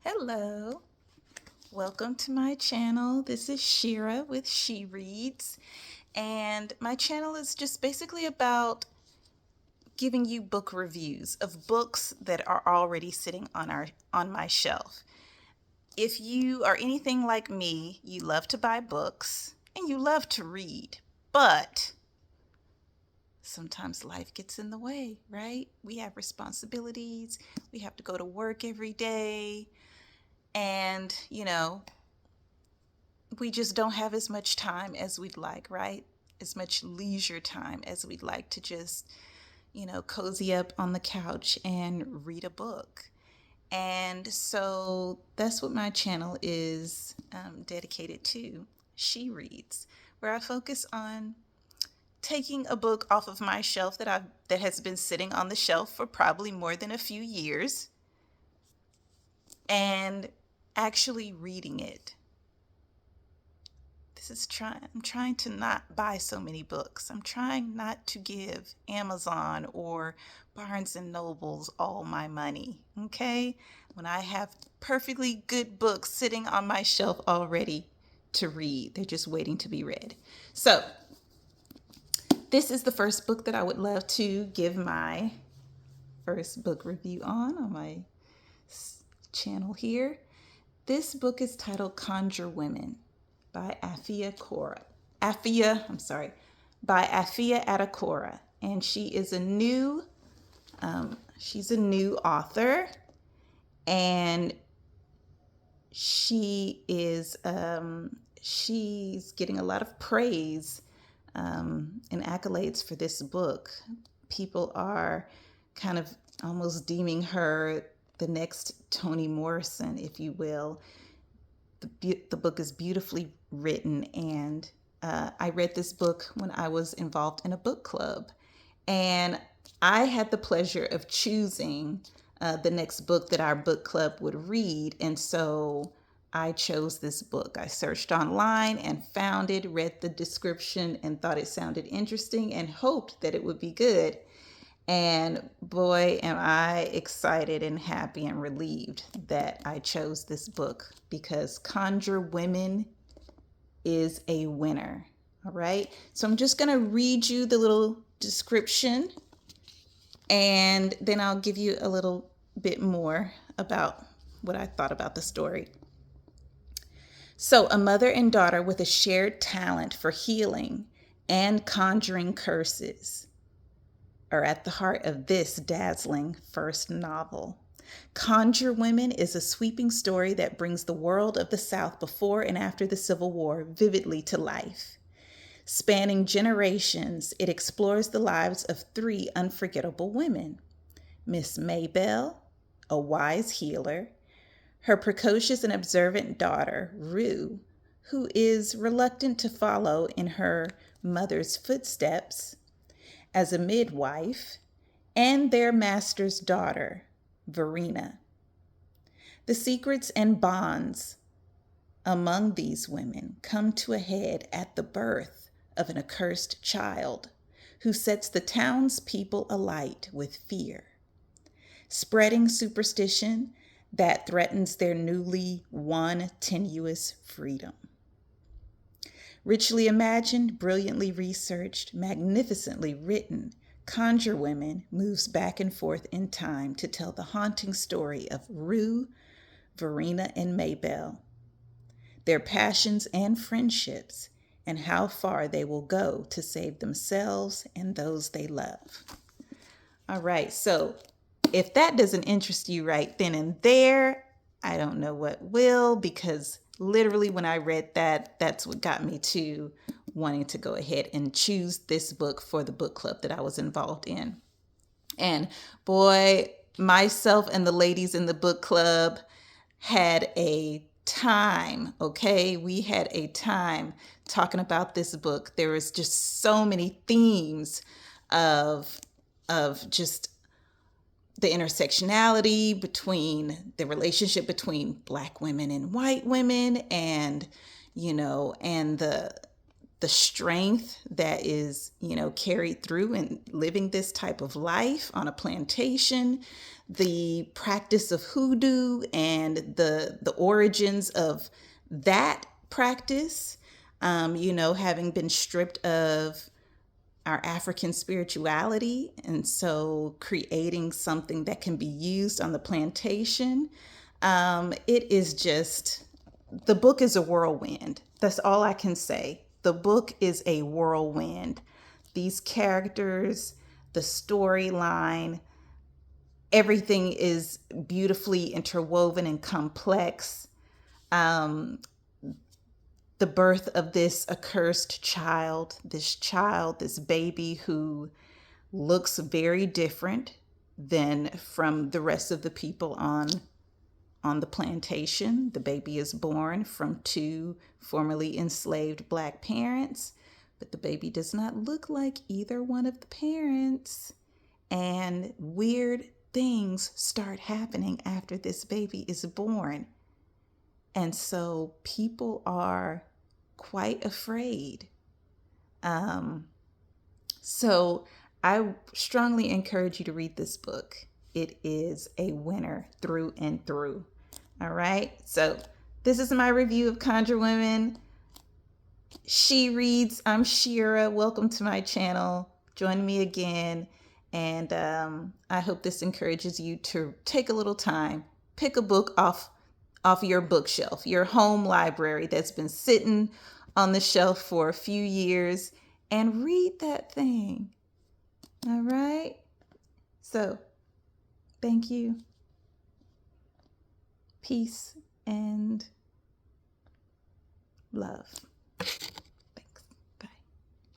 Hello, welcome to my channel. This is Sheirah with She Reads, and my channel is just basically about giving you book reviews of books that are already sitting on my shelf. If you are anything like me, you love to buy books and you love to read, but sometimes life gets in the way, right? We have responsibilities. We have to go to work every day. And, we just don't have as much time as we'd like, right? As much leisure time as we'd like to just, cozy up on the couch and read a book. And so that's what my channel is dedicated to. She Reads, where I focus on taking a book off of my shelf that has been sitting on the shelf for probably more than a few years and actually reading it. I'm trying to not buy so many books. I'm trying not to give Amazon or Barnes and Nobles all my money, okay? When I have perfectly good books sitting on my shelf already to read, they're just waiting to be read. So, this is the first book that I would love to give my first book review on my channel here. This book is titled Conjure Women by by Afia Atakora, and she's a new author, and she's getting a lot of praise and accolades for this book. People are kind of almost deeming her the next Toni Morrison, if you will. The book is beautifully written, and I read this book when I was involved in a book club, and I had the pleasure of choosing the next book that our book club would read, and so I chose this book. I searched online and found it, read the description, and thought it sounded interesting and hoped that it would be good. And boy, am I excited and happy and relieved that I chose this book, because Conjure Women is a winner. All right. So I'm just going to read you the little description, and then I'll give you a little bit more about what I thought about the story. So, a mother and daughter with a shared talent for healing and conjuring curses are at the heart of this dazzling first novel. Conjure Women is a sweeping story that brings the world of the South before and after the Civil War vividly to life. Spanning generations, it explores the lives of three unforgettable women: Miss Maybelle, a wise healer; her precocious and observant daughter, Rue, who is reluctant to follow in her mother's footsteps as a midwife; and their master's daughter, Verena. The secrets and bonds among these women come to a head at the birth of an accursed child who sets the townspeople alight with fear, spreading superstition that threatens their newly won tenuous freedom. Richly imagined, brilliantly researched, magnificently written, Conjure Women moves back and forth in time to tell the haunting story of Rue, Verena, and Maybelle, their passions and friendships, and how far they will go to save themselves and those they love. All right, so if that doesn't interest you right then and there, I don't know what will, because literally when I read that, that's what got me to wanting to go ahead and choose this book for the book club that I was involved in. And boy, myself and the ladies in the book club had a time, okay? We had a time talking about this book. There was just so many themes of just the intersectionality between the relationship between Black women and white women, and and the the strength that is, carried through in living this type of life on a plantation, the practice of hoodoo and the origins of that practice, having been stripped of our African spirituality, and so creating something that can be used on the plantation. It is just, the book is a whirlwind. That's all I can say. The book is a whirlwind. These characters, the storyline, everything is beautifully interwoven and complex. The birth of this accursed child, this baby who looks very different than from the rest of the people on the plantation. The baby is born from two formerly enslaved Black parents, but the baby does not look like either one of the parents. And weird things start happening after this baby is born. And so people are quite afraid. So I strongly encourage you to read this book. It is a winner through and through. All right. So this is my review of Conjure Women. She Reads. I'm Sheirah. Welcome to my channel. Join me again. And I hope this encourages you to take a little time, pick a book off your bookshelf, your home library that's been sitting on the shelf for a few years, and read that thing. All right? So, thank you. Peace and love.